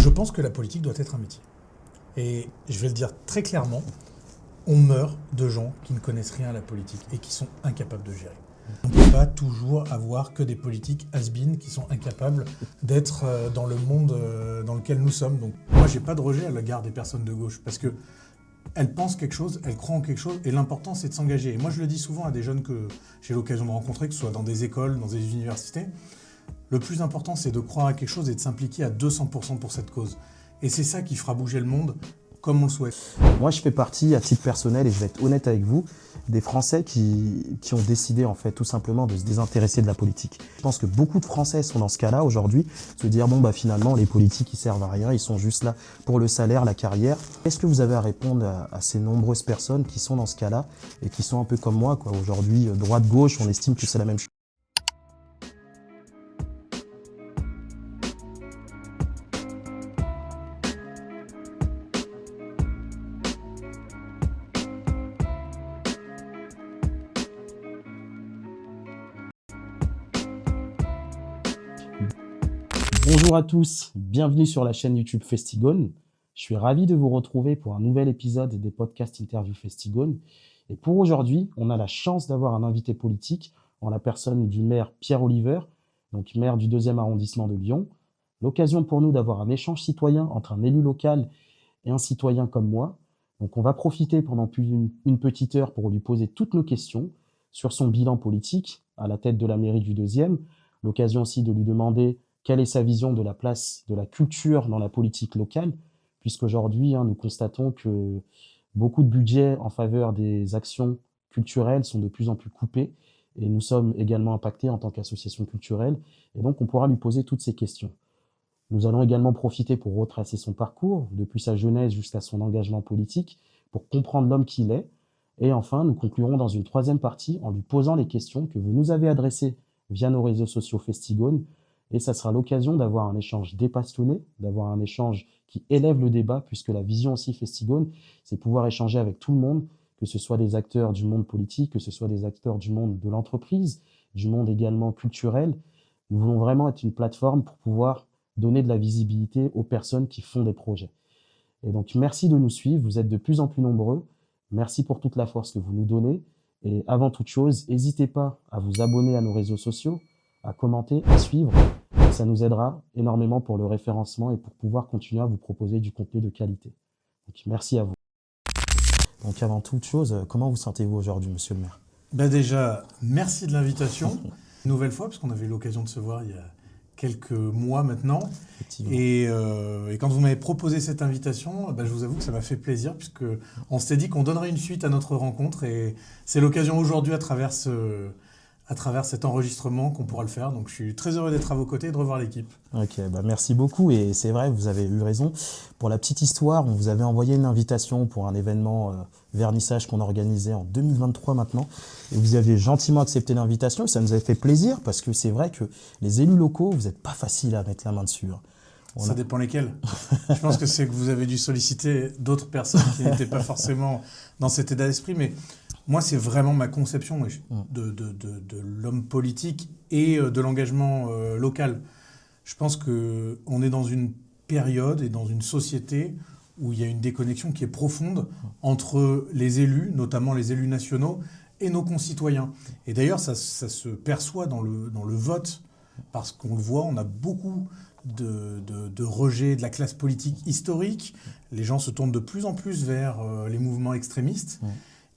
Je pense que la politique doit être un métier. Et je vais le dire très clairement, on meurt de gens qui ne connaissent rien à la politique et qui sont incapables de gérer. On ne peut pas toujours avoir que des politiques has-been qui sont incapables d'être dans le monde dans lequel nous sommes. Donc moi, j'ai pas de rejet à l'égard des personnes de gauche parce que elles pensent quelque chose, elles croient en quelque chose et l'important, c'est de s'engager. Et moi, je le dis souvent à des jeunes que j'ai l'occasion de rencontrer, que ce soit dans des écoles, dans des universités. Le plus important, c'est de croire à quelque chose et de s'impliquer à 200% pour cette cause. Et c'est ça qui fera bouger le monde comme on le souhaite. Moi, je fais partie, à titre personnel, et je vais être honnête avec vous, des Français qui ont décidé, en fait, tout simplement de se désintéresser de la politique. Je pense que beaucoup de Français sont dans ce cas-là aujourd'hui, se dire, bon, bah finalement, les politiques, ils servent à rien, ils sont juste là pour le salaire, la carrière. Est-ce que vous avez à répondre à ces nombreuses personnes qui sont dans ce cas-là et qui sont un peu comme moi, quoi. Aujourd'hui, droite-gauche, on estime que c'est la même chose. Bonjour à tous, bienvenue sur la chaîne YouTube Festigone. Je suis ravi de vous retrouver pour un nouvel épisode des podcasts interview Festigone. Et pour aujourd'hui, on a la chance d'avoir un invité politique en la personne du maire Pierre Oliver, donc maire du 2e arrondissement de Lyon. L'occasion pour nous d'avoir un échange citoyen entre un élu local et un citoyen comme moi. Donc on va profiter pendant plus d'une petite heure pour lui poser toutes nos questions sur son bilan politique à la tête de la mairie du 2e. L'occasion aussi de lui demander quelle est sa vision de la place de la culture dans la politique locale, puisqu'aujourd'hui, nous constatons que beaucoup de budgets en faveur des actions culturelles sont de plus en plus coupés, et nous sommes également impactés en tant qu'association culturelle, et donc on pourra lui poser toutes ces questions. Nous allons également profiter pour retracer son parcours, depuis sa jeunesse jusqu'à son engagement politique, pour comprendre l'homme qu'il est, et enfin, nous conclurons dans une troisième partie en lui posant les questions que vous nous avez adressées via nos réseaux sociaux Festigone. Et ça sera l'occasion d'avoir un échange dépassionné, d'avoir un échange qui élève le débat, puisque la vision aussi Festigone, c'est pouvoir échanger avec tout le monde, que ce soit des acteurs du monde politique, que ce soit des acteurs du monde de l'entreprise, du monde également culturel. Nous voulons vraiment être une plateforme pour pouvoir donner de la visibilité aux personnes qui font des projets. Et donc, merci de nous suivre, vous êtes de plus en plus nombreux. Merci pour toute la force que vous nous donnez. Et avant toute chose, n'hésitez pas à vous abonner à nos réseaux sociaux, à commenter, à suivre. Ça nous aidera énormément pour le référencement et pour pouvoir continuer à vous proposer du contenu de qualité. Donc, merci à vous. Donc avant toute chose, comment vous sentez-vous aujourd'hui, monsieur le maire ? Déjà, merci de l'invitation. Une nouvelle fois, parce qu'on avait eu l'occasion de se voir il y a quelques mois maintenant. Et quand vous m'avez proposé cette invitation, je vous avoue que ça m'a fait plaisir, puisqu'on s'était dit qu'on donnerait une suite à notre rencontre. Et c'est l'occasion aujourd'hui, à travers cet enregistrement, qu'on pourra le faire. Donc je suis très heureux d'être à vos côtés et de revoir l'équipe. Ok, merci beaucoup. Et c'est vrai, vous avez eu raison. Pour la petite histoire, on vous avait envoyé une invitation pour un événement vernissage qu'on organisait en 2023 maintenant. Et vous aviez gentiment accepté l'invitation. Et ça nous avait fait plaisir parce que c'est vrai que les élus locaux, vous n'êtes pas facile à mettre la main dessus. Ça dépend lesquels. Je pense que c'est que vous avez dû solliciter d'autres personnes qui n'étaient pas forcément dans cet état d'esprit. Mais moi, c'est vraiment ma conception de l'homme politique et de l'engagement local. Je pense qu'on est dans une période et dans une société où il y a une déconnexion qui est profonde entre les élus, notamment les élus nationaux, et nos concitoyens. Et d'ailleurs, ça se perçoit dans le vote, parce qu'on le voit, on a beaucoup de rejet de la classe politique historique. Les gens se tournent de plus en plus vers les mouvements extrémistes.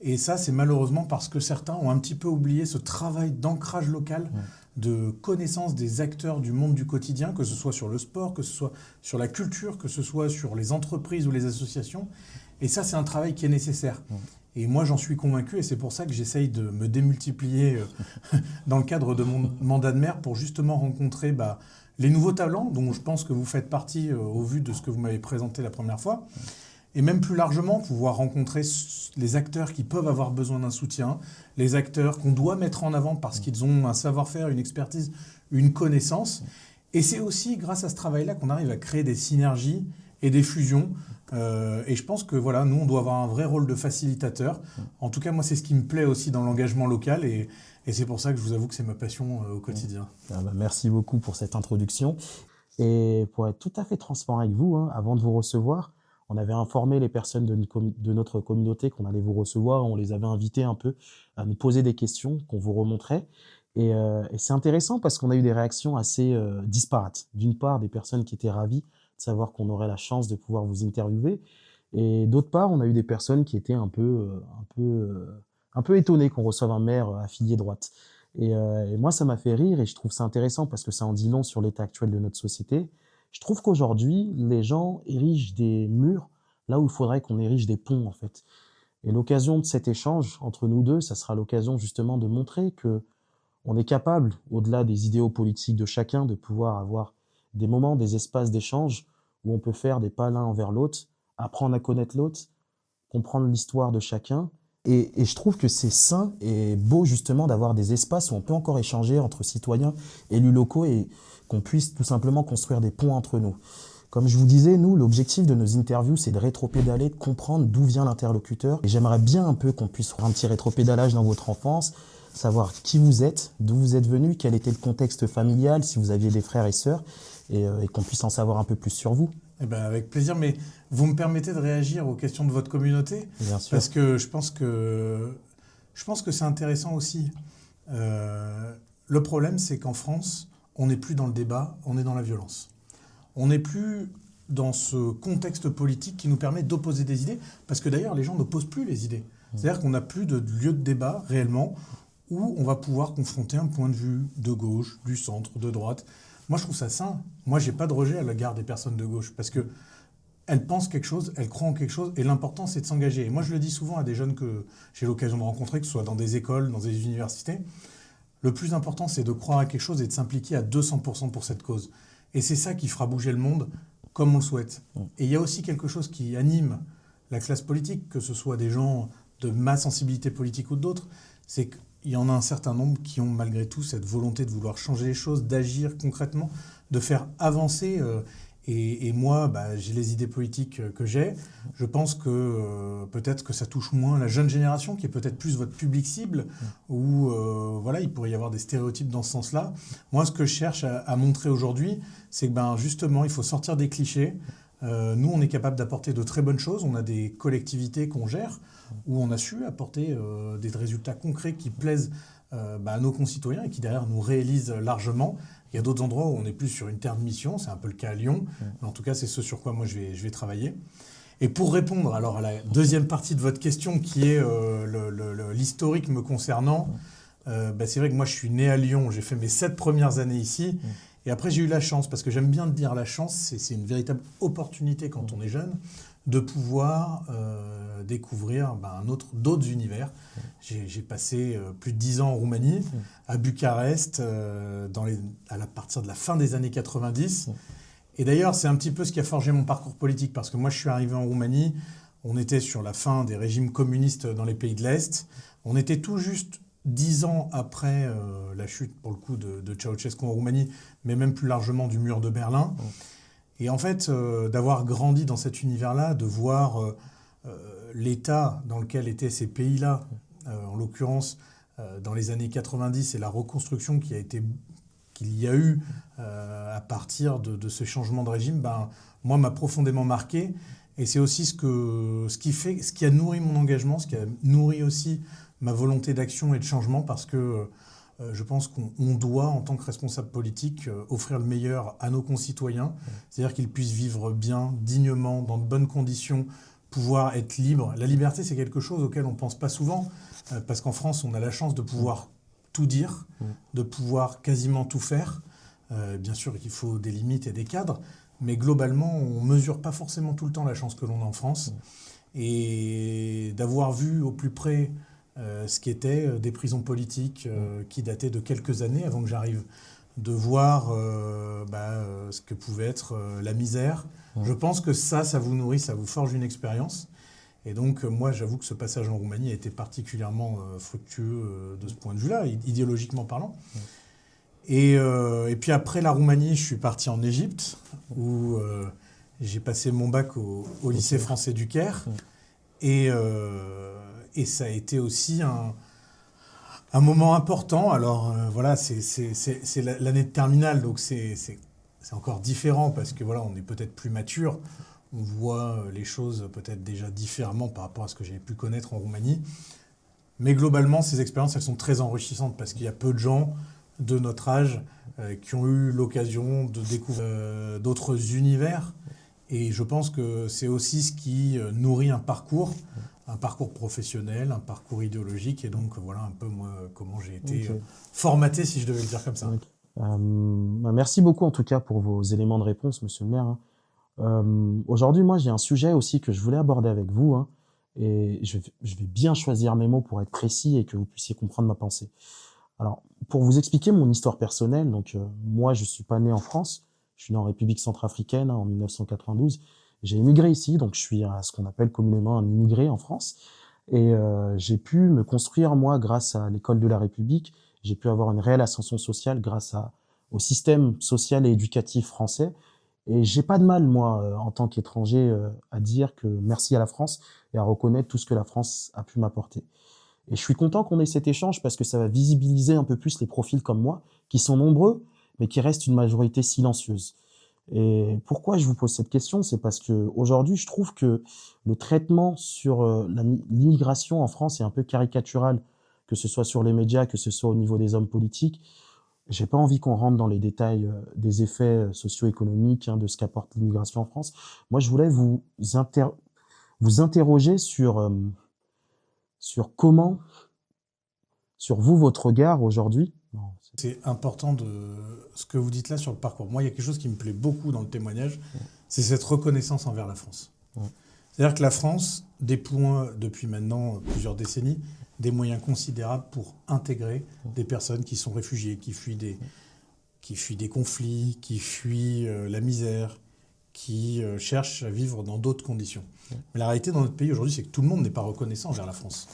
Et ça, c'est malheureusement parce que certains ont un petit peu oublié ce travail d'ancrage local, de connaissance des acteurs du monde du quotidien, que ce soit sur le sport, que ce soit sur la culture, que ce soit sur les entreprises ou les associations. Et ça, c'est un travail qui est nécessaire. Et moi, j'en suis convaincu, et c'est pour ça que j'essaye de me démultiplier dans le cadre de mon mandat de maire pour justement rencontrer les nouveaux talents, dont je pense que vous faites partie au vu de ce que vous m'avez présenté la première fois. Et même plus largement, pouvoir rencontrer les acteurs qui peuvent avoir besoin d'un soutien, les acteurs qu'on doit mettre en avant parce qu'ils ont un savoir-faire, une expertise, une connaissance. Et c'est aussi grâce à ce travail-là qu'on arrive à créer des synergies et des fusions. Et je pense que nous, on doit avoir un vrai rôle de facilitateur. En tout cas, moi, c'est ce qui me plaît aussi dans l'engagement local. Et c'est pour ça que je vous avoue que c'est ma passion au quotidien. Merci beaucoup pour cette introduction. Et pour être tout à fait transparent avec vous, hein, avant de vous recevoir, on avait informé les personnes de notre communauté qu'on allait vous recevoir. On les avait invités un peu à nous poser des questions qu'on vous remontrait. Et c'est intéressant parce qu'on a eu des réactions assez disparates. D'une part, des personnes qui étaient ravies de savoir qu'on aurait la chance de pouvoir vous interviewer. Et d'autre part, on a eu des personnes qui étaient un peu étonnées qu'on reçoive un maire affilié droite. Et moi, ça m'a fait rire et je trouve ça intéressant parce que ça en dit long sur l'état actuel de notre société. Je trouve qu'aujourd'hui, les gens érigent des murs là où il faudrait qu'on érige des ponts, en fait. Et l'occasion de cet échange entre nous deux, ça sera l'occasion justement de montrer que on est capable, au-delà des idéaux politiques de chacun, de pouvoir avoir des moments, des espaces d'échange où on peut faire des pas l'un envers l'autre, apprendre à connaître l'autre, comprendre l'histoire de chacun. Et je trouve que c'est sain et beau justement d'avoir des espaces où on peut encore échanger entre citoyens, élus locaux et qu'on puisse tout simplement construire des ponts entre nous. Comme je vous disais, nous, l'objectif de nos interviews, c'est de rétropédaler, de comprendre d'où vient l'interlocuteur. Et j'aimerais bien un peu qu'on puisse faire un petit rétropédalage dans votre enfance, savoir qui vous êtes, d'où vous êtes venu, quel était le contexte familial, si vous aviez des frères et sœurs, et qu'on puisse en savoir un peu plus sur vous. Eh ben, avec plaisir, mais vous me permettez de réagir aux questions de votre communauté? Bien sûr. Parce que je pense que c'est intéressant aussi. Le problème, c'est qu'en France, on n'est plus dans le débat, on est dans la violence. On n'est plus dans ce contexte politique qui nous permet d'opposer des idées, parce que d'ailleurs, les gens n'opposent plus les idées. C'est-à-dire qu'on n'a plus de lieu de débat réellement où on va pouvoir confronter un point de vue de gauche, du centre, de droite. Moi, je trouve ça sain. Moi, j'ai pas de rejet à l'égard des personnes de gauche, parce que elles pensent quelque chose, elles croient en quelque chose, et l'important, c'est de s'engager. Et moi, je le dis souvent à des jeunes que j'ai l'occasion de rencontrer, que ce soit dans des écoles, dans des universités. Le plus important, c'est de croire à quelque chose et de s'impliquer à 200% pour cette cause. Et c'est ça qui fera bouger le monde comme on le souhaite. Et il y a aussi quelque chose qui anime la classe politique, que ce soit des gens de ma sensibilité politique ou d'autres, c'est qu'il y en a un certain nombre qui ont malgré tout cette volonté de vouloir changer les choses, d'agir concrètement, de faire avancer. Et moi, j'ai les idées politiques que j'ai. Je pense que peut-être que ça touche moins la jeune génération, qui est peut-être plus votre public cible, où voilà, il pourrait y avoir des stéréotypes dans ce sens-là. Moi, ce que je cherche à montrer aujourd'hui, c'est que justement, il faut sortir des clichés. Nous, on est capable d'apporter de très bonnes choses. On a des collectivités qu'on gère, où on a su apporter des résultats concrets qui plaisent à nos concitoyens et qui derrière nous réalisent largement. Il y a d'autres endroits où on est plus sur une terre de mission, c'est un peu le cas à Lyon, mais en tout cas c'est ce sur quoi moi je vais travailler. Et pour répondre alors à la deuxième partie de votre question qui est l'historique me concernant, c'est vrai que moi je suis né à Lyon, j'ai fait mes 7 premières années ici, et après j'ai eu la chance, parce que j'aime bien dire la chance, c'est une véritable opportunité quand on est jeune, de pouvoir découvrir d'autres univers. J'ai passé plus de 10 ans en Roumanie, à Bucarest, à partir de la fin des années 90. Et d'ailleurs, c'est un petit peu ce qui a forgé mon parcours politique, parce que moi, je suis arrivé en Roumanie, on était sur la fin des régimes communistes dans les pays de l'Est. On était tout juste 10 ans après la chute, pour le coup, de Ceausescu en Roumanie, mais même plus largement du mur de Berlin. Et en fait, d'avoir grandi dans cet univers-là, de voir l'état dans lequel étaient ces pays-là, en l'occurrence dans les années 90, et la reconstruction qu'il y a eu à partir de ce changement de régime, moi, m'a profondément marqué. Et c'est aussi ce qui a nourri mon engagement, ce qui a nourri aussi ma volonté d'action et de changement, parce que je pense qu'on doit, en tant que responsable politique, offrir le meilleur à nos concitoyens, c'est-à-dire qu'ils puissent vivre bien, dignement, dans de bonnes conditions, pouvoir être libres. La liberté, c'est quelque chose auquel on ne pense pas souvent, parce qu'en France, on a la chance de pouvoir tout dire, de pouvoir quasiment tout faire. Bien sûr qu'il faut des limites et des cadres, mais globalement, on ne mesure pas forcément tout le temps la chance que l'on a en France. Et d'avoir vu au plus près ce qu'étaient des prisons politiques qui dataient de quelques années avant que j'arrive, de voir ce que pouvait être la misère. Je pense que ça vous nourrit, ça vous forge une expérience. Et donc, moi, j'avoue que ce passage en Roumanie a été particulièrement fructueux de ce point de vue-là, idéologiquement parlant. Et puis après la Roumanie, je suis parti en Égypte, où j'ai passé mon bac au lycée français du Caire. Et ça a été aussi un moment important. Alors voilà, c'est l'année de terminale, donc c'est c'est encore différent parce que voilà, on est peut-être plus mature, on voit les choses peut-être déjà différemment par rapport à ce que j'ai pu connaître en Roumanie. Mais globalement, ces expériences, elles sont très enrichissantes parce qu'il y a peu de gens de notre âge qui ont eu l'occasion de découvrir d'autres univers. Et je pense que c'est aussi ce qui nourrit un parcours professionnel, un parcours idéologique. Et donc, voilà un peu, moi, comment j'ai été formaté, si je devais le dire comme ça. Merci beaucoup, en tout cas, pour vos éléments de réponse, monsieur le maire. Aujourd'hui, moi, j'ai un sujet aussi que je voulais aborder avec vous. Et je vais bien choisir mes mots pour être précis et que vous puissiez comprendre ma pensée. Alors, pour vous expliquer mon histoire personnelle, donc moi, je suis pas né en France. Je suis né en République centrafricaine en 1992. J'ai immigré ici, donc je suis à ce qu'on appelle communément un immigré en France. Et j'ai pu me construire, moi, grâce à l'école de la République. J'ai pu avoir une réelle ascension sociale grâce au système social et éducatif français. Et j'ai pas de mal, moi, en tant qu'étranger, à dire que merci à la France et à reconnaître tout ce que la France a pu m'apporter. Et je suis content qu'on ait cet échange parce que ça va visibiliser un peu plus les profils comme moi, qui sont nombreux, mais qui restent une majorité silencieuse. Et pourquoi je vous pose cette question? C'est parce que aujourd'hui, je trouve que le traitement sur l'immigration en France est un peu caricatural, que ce soit sur les médias, que ce soit au niveau des hommes politiques. J'ai pas envie qu'on rentre dans les détails des effets socio-économiques de ce qu'apporte l'immigration en France. Moi, je voulais vous interroger sur comment, sur vous, votre regard aujourd'hui. C'est important de ce que vous dites là sur le parcours. Moi, il y a quelque chose qui me plaît beaucoup dans le témoignage, c'est cette reconnaissance envers la France. C'est-à-dire que la France déploie depuis maintenant plusieurs décennies des moyens considérables pour intégrer des personnes qui sont réfugiées, qui fuient des conflits, qui fuient la misère, qui cherchent à vivre dans d'autres conditions. Mais la réalité dans notre pays aujourd'hui, c'est que tout le monde n'est pas reconnaissant envers la France.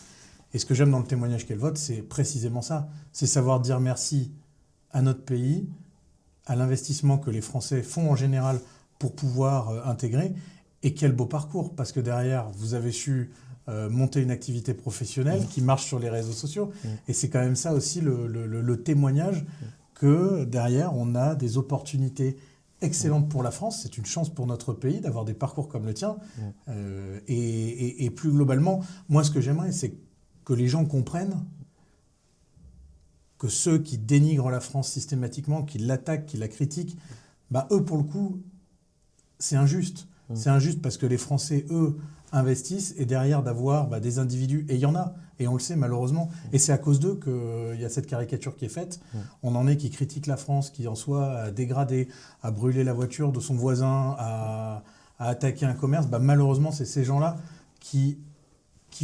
Et ce que j'aime dans le témoignage qu'elle vote, c'est précisément ça. C'est savoir dire merci à notre pays, à l'investissement que les Français font en général pour pouvoir intégrer. Et quel beau parcours, parce que derrière, vous avez su monter une activité professionnelle qui marche sur les réseaux sociaux. Et c'est quand même ça aussi le témoignage que derrière, on a des opportunités excellentes pour la France. C'est une chance pour notre pays d'avoir des parcours comme le tien. Et plus globalement, moi, ce que j'aimerais, c'est que les gens comprennent que ceux qui dénigrent la France systématiquement, qui l'attaquent, qui la critiquent, eux, pour le coup, c'est injuste. C'est injuste parce que les Français, eux, investissent et derrière d'avoir des individus, et il y en a, et on le sait malheureusement, et c'est à cause d'eux qu'il y a cette caricature qui est faite. On en est qui critiquent la France, qui en soit à dégrader, à brûler la voiture de son voisin, à attaquer un commerce. Malheureusement, c'est ces gens-là qui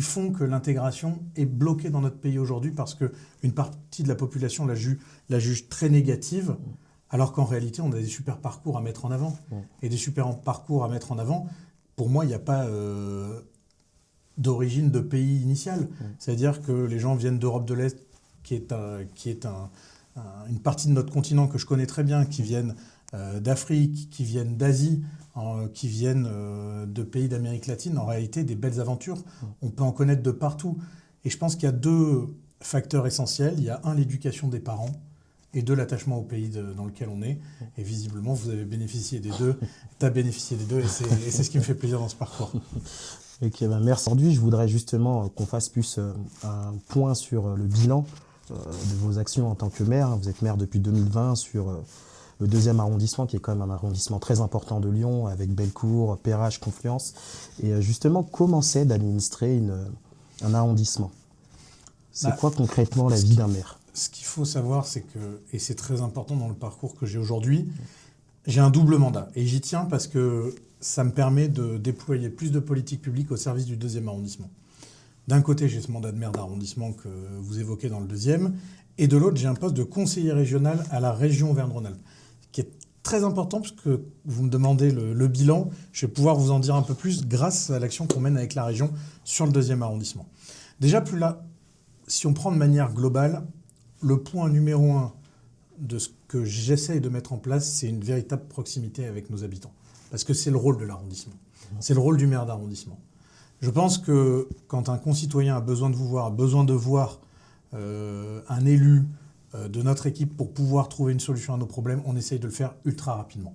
font que l'intégration est bloquée dans notre pays aujourd'hui parce qu'une partie de la population la juge très négative, alors qu'en réalité, on a des super parcours à mettre en avant. Et des super parcours à mettre en avant, pour moi, il n'y a pas d'origine de pays initial. C'est-à-dire que les gens viennent d'Europe de l'Est, qui est une partie de notre continent que je connais très bien, qui viennent d'Afrique, qui viennent d'Asie, qui viennent de pays d'Amérique latine. En réalité, des belles aventures, on peut en connaître de partout. Et je pense qu'il y a deux facteurs essentiels. Il y a l'éducation des parents, et l'attachement au pays dans lequel on est. Et visiblement, vous avez bénéficié des deux. Tu as bénéficié des deux, et c'est ce qui me fait plaisir dans ce parcours. Ok, merci. Aujourd'hui, je voudrais justement qu'on fasse plus un point sur le bilan de vos actions en tant que maire. Vous êtes maire depuis 2020 sur le 2e arrondissement, qui est quand même un arrondissement très important de Lyon, avec Bellecour, Perrache, Confluence. Et justement, comment c'est d'administrer un arrondissement? C'est quoi concrètement la vie d'un maire? Ce qu'il faut savoir, c'est que, et c'est très important dans le parcours que j'ai aujourd'hui, j'ai un double mandat. Et j'y tiens parce que ça me permet de déployer plus de politiques publiques au service du 2e arrondissement. D'un côté, j'ai ce mandat de maire d'arrondissement que vous évoquez dans le 2e, et de l'autre, j'ai un poste de conseiller régional à la région Auvergne-Rhône-Alpes, qui est très important parce que vous me demandez le bilan. Je vais pouvoir vous en dire un peu plus grâce à l'action qu'on mène avec la région sur le 2e arrondissement. Déjà, si on prend de manière globale, le point numéro 1 de ce que j'essaye de mettre en place, c'est une véritable proximité avec nos habitants. Parce que c'est le rôle de l'arrondissement. C'est le rôle du maire d'arrondissement. Je pense que quand un concitoyen a besoin de vous voir, a besoin de voir un élu de notre équipe pour pouvoir trouver une solution à nos problèmes, on essaye de le faire ultra rapidement.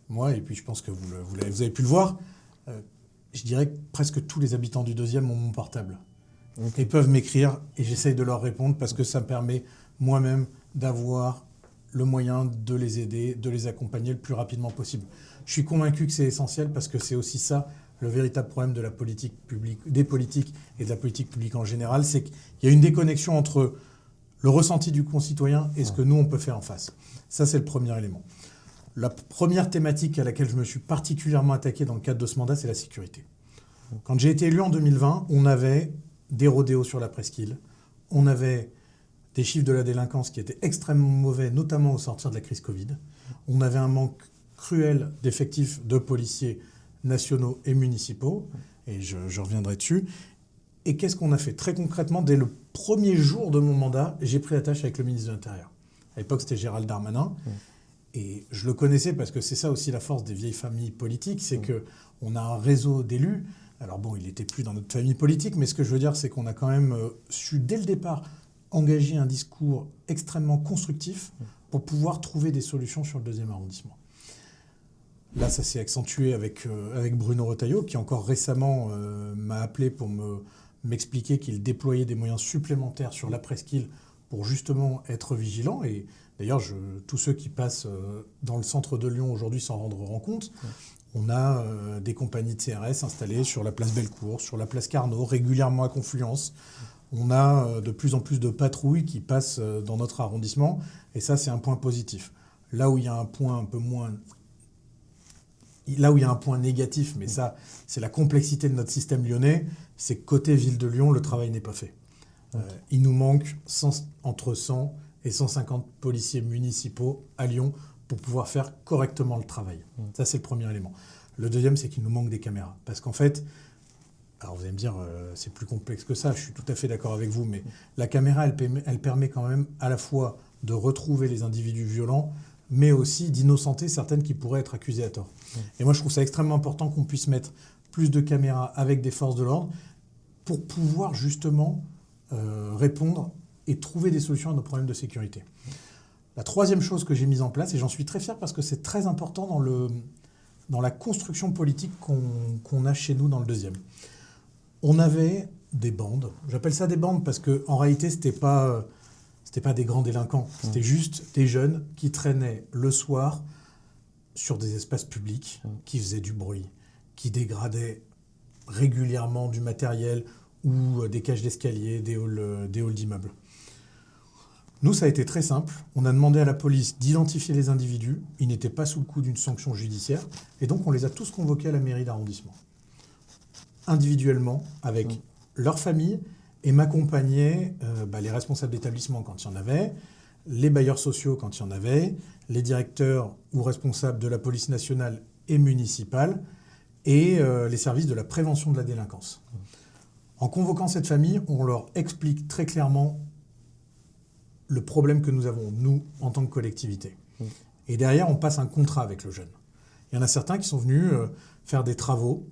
Moi, et puis je pense que vous avez pu le voir, je dirais que presque tous les habitants du 2e ont mon portable. Okay. Et peuvent m'écrire et j'essaye de leur répondre parce que ça me permet moi-même d'avoir le moyen de les aider, de les accompagner le plus rapidement possible. Je suis convaincu que c'est essentiel parce que c'est aussi ça le véritable problème de la politique publique, des politiques et de la politique publique en général, c'est qu'il y a une déconnexion entre le ressenti du concitoyen et ce que nous on peut faire en face. Ça, c'est le premier élément. La première thématique à laquelle je me suis particulièrement attaqué dans le cadre de ce mandat, c'est la sécurité. Quand j'ai été élu en 2020, on avait des rodéos sur la presqu'île, on avait des chiffres de la délinquance qui étaient extrêmement mauvais, notamment au sortir de la crise Covid. On avait un manque cruel d'effectifs de policiers nationaux et municipaux, et je reviendrai dessus. Et qu'est-ce qu'on a fait ? Très concrètement, dès le premier jour de mon mandat, j'ai pris attache avec le ministre de l'Intérieur. À l'époque, c'était Gérald Darmanin. Et je le connaissais parce que c'est ça aussi la force des vieilles familles politiques, c'est qu'on a un réseau d'élus. Alors bon, il n'était plus dans notre famille politique, mais ce que je veux dire, c'est qu'on a quand même su, dès le départ, engager un discours extrêmement constructif pour pouvoir trouver des solutions sur le 2e arrondissement. Là, ça s'est accentué avec Bruno Retailleau, qui encore récemment m'a appelé pour m'expliquer qu'il déployait des moyens supplémentaires sur la presqu'île pour justement être vigilant. Et d'ailleurs, tous ceux qui passent dans le centre de Lyon aujourd'hui s'en rendront compte. On a des compagnies de CRS installées sur la place Bellecour, sur la place Carnot, régulièrement à Confluence. On a de plus en plus de patrouilles qui passent dans notre arrondissement. Et ça, c'est un point positif. Là où il y a un point un peu moins... Là où il y a un point négatif, mais ça, c'est la complexité de notre système lyonnais, c'est que côté ville de Lyon, le travail n'est pas fait. Il nous manque entre 100 et 150 policiers municipaux à Lyon pour pouvoir faire correctement le travail. Ça, c'est le premier élément. Le deuxième, c'est qu'il nous manque des caméras. Parce qu'en fait, alors vous allez me dire, c'est plus complexe que ça, je suis tout à fait d'accord avec vous, mais la caméra, elle permet quand même à la fois de retrouver les individus violents, mais aussi d'innocenter certaines qui pourraient être accusées à tort. Et moi, je trouve ça extrêmement important qu'on puisse mettre plus de caméras avec des forces de l'ordre pour pouvoir justement répondre et trouver des solutions à nos problèmes de sécurité. La troisième chose que j'ai mise en place, et j'en suis très fier parce que c'est très important dans la construction politique qu'on a chez nous dans le 2e. On avait des bandes. J'appelle ça des bandes parce qu'en réalité, c'était pas des grands délinquants. C'était juste des jeunes qui traînaient le soir sur des espaces publics, qui faisaient du bruit, qui dégradaient régulièrement du matériel ou des cages d'escalier, des halls d'immeubles. Nous, ça a été très simple. On a demandé à la police d'identifier les individus. Ils n'étaient pas sous le coup d'une sanction judiciaire. Et donc, on les a tous convoqués à la mairie d'arrondissement. Individuellement, avec leur famille, et m'accompagnaient les responsables d'établissement quand il y en avait, les bailleurs sociaux quand il y en avait, les directeurs ou responsables de la police nationale et municipale, et les services de la prévention de la délinquance. En convoquant cette famille, on leur explique très clairement le problème que nous avons, nous, en tant que collectivité. Et derrière, on passe un contrat avec le jeune. Il y en a certains qui sont venus faire des travaux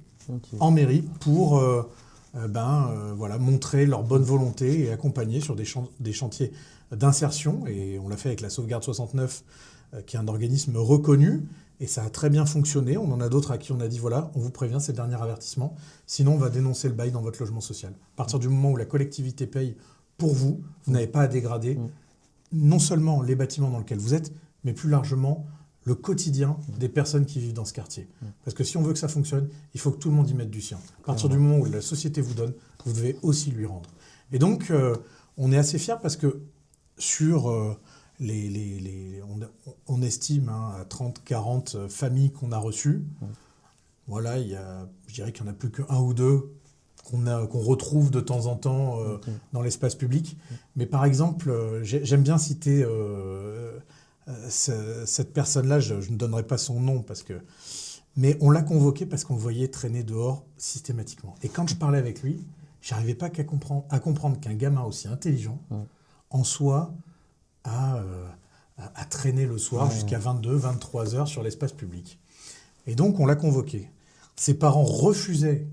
en mairie pour montrer leur bonne volonté et accompagner sur des chantiers d'insertion. Et on l'a fait avec la Sauvegarde 69, qui est un organisme reconnu. Et ça a très bien fonctionné. On en a d'autres à qui on a dit, voilà, on vous prévient, c'est le dernier avertissement. Sinon, on va dénoncer le bail dans votre logement social. À partir du moment où la collectivité paye pour vous, vous n'avez pas à dégrader non seulement les bâtiments dans lesquels vous êtes, mais plus largement le quotidien des personnes qui vivent dans ce quartier. Parce que si on veut que ça fonctionne, il faut que tout le monde y mette du sien. À partir du moment où la société vous donne, vous devez aussi lui rendre. Et donc, on est assez fiers parce que sur on estime à 30-40 familles qu'on a reçues. Voilà, je dirais qu'il n'y en a plus qu'un ou deux qu'on retrouve de temps en temps dans l'espace public. Mais par exemple, j'aime bien citer cette personne-là, je ne donnerai pas son nom, mais on l'a convoqué parce qu'on le voyait traîner dehors systématiquement. Et quand je parlais avec lui, je n'arrivais pas à comprendre qu'un gamin aussi intelligent, en soi, à traîner le soir jusqu'à 22, 23 heures sur l'espace public. Et donc, on l'a convoqué. Ses parents refusaient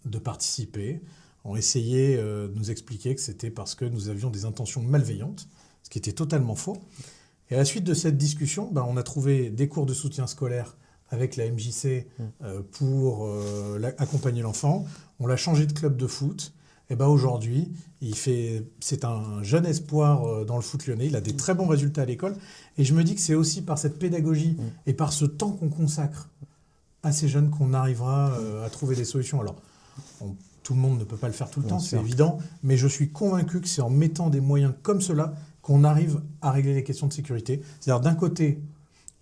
de participer, ont essayé de nous expliquer que c'était parce que nous avions des intentions malveillantes, ce qui était totalement faux. Et à la suite de cette discussion, on a trouvé des cours de soutien scolaire avec la MJC pour accompagner l'enfant. On l'a changé de club de foot. Et aujourd'hui, c'est un jeune espoir dans le foot lyonnais. Il a des très bons résultats à l'école. Et je me dis que c'est aussi par cette pédagogie et par ce temps qu'on consacre à ces jeunes qu'on arrivera à trouver des solutions. Alors, tout le monde ne peut pas le faire tout le temps, c'est évident. Mais je suis convaincu que c'est en mettant des moyens comme cela qu'on arrive à régler les questions de sécurité. C'est-à-dire d'un côté,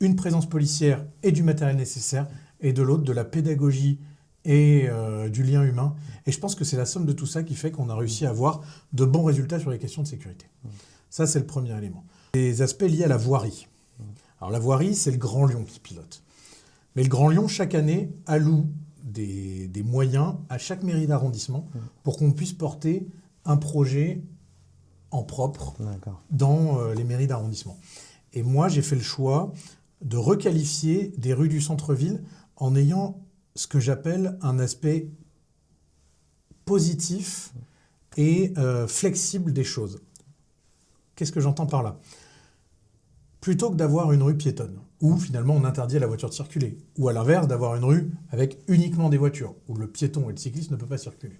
une présence policière et du matériel nécessaire, et de l'autre, de la pédagogie et du lien humain. Et je pense que c'est la somme de tout ça qui fait qu'on a réussi à avoir de bons résultats sur les questions de sécurité. Ça, c'est le premier élément. Les aspects liés à la voirie. Alors la voirie, c'est le Grand Lyon qui pilote. Mais le Grand Lyon, chaque année, alloue des moyens à chaque mairie d'arrondissement pour qu'on puisse porter un projet en propre dans les mairies d'arrondissement. Et moi, j'ai fait le choix de requalifier des rues du centre-ville en ayant ce que j'appelle un aspect positif et flexible des choses. Qu'est-ce que j'entends par là ? Plutôt que d'avoir une rue piétonne, où finalement on interdit à la voiture de circuler, ou à l'inverse d'avoir une rue avec uniquement des voitures, où le piéton et le cycliste ne peuvent pas circuler.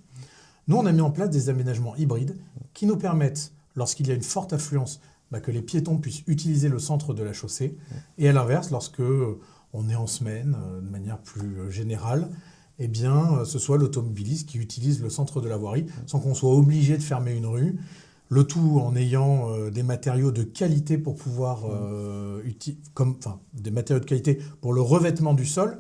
Nous, on a mis en place des aménagements hybrides qui nous permettent, lorsqu'il y a une forte affluence, que les piétons puissent utiliser le centre de la chaussée, et à l'inverse, lorsque on est en semaine, de manière plus générale, eh bien, ce soit l'automobiliste qui utilise le centre de la voirie, sans qu'on soit obligé de fermer une rue, le tout en ayant des matériaux de qualité pour pouvoir des matériaux de qualité pour le revêtement du sol.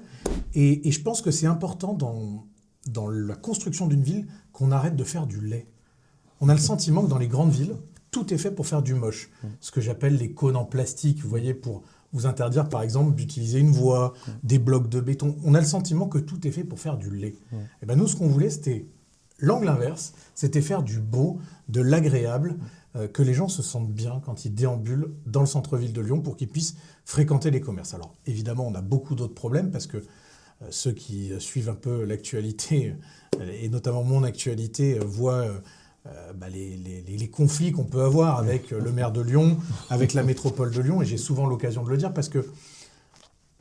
Et je pense que c'est important dans la construction d'une ville qu'on arrête de faire du laid. On a le sentiment que dans les grandes villes, tout est fait pour faire du moche. Ce que j'appelle les cônes en plastique, vous voyez, pour vous interdire par exemple d'utiliser une voie, des blocs de béton. On a le sentiment que tout est fait pour faire du laid. Et ben nous, ce qu'on voulait, c'était l'angle inverse, c'était faire du beau, de l'agréable, que les gens se sentent bien quand ils déambulent dans le centre-ville de Lyon pour qu'ils puissent fréquenter les commerces. Alors évidemment, on a beaucoup d'autres problèmes parce que ceux qui suivent un peu l'actualité, et notamment mon actualité, voient les conflits qu'on peut avoir avec le maire de Lyon, avec la métropole de Lyon, et j'ai souvent l'occasion de le dire parce que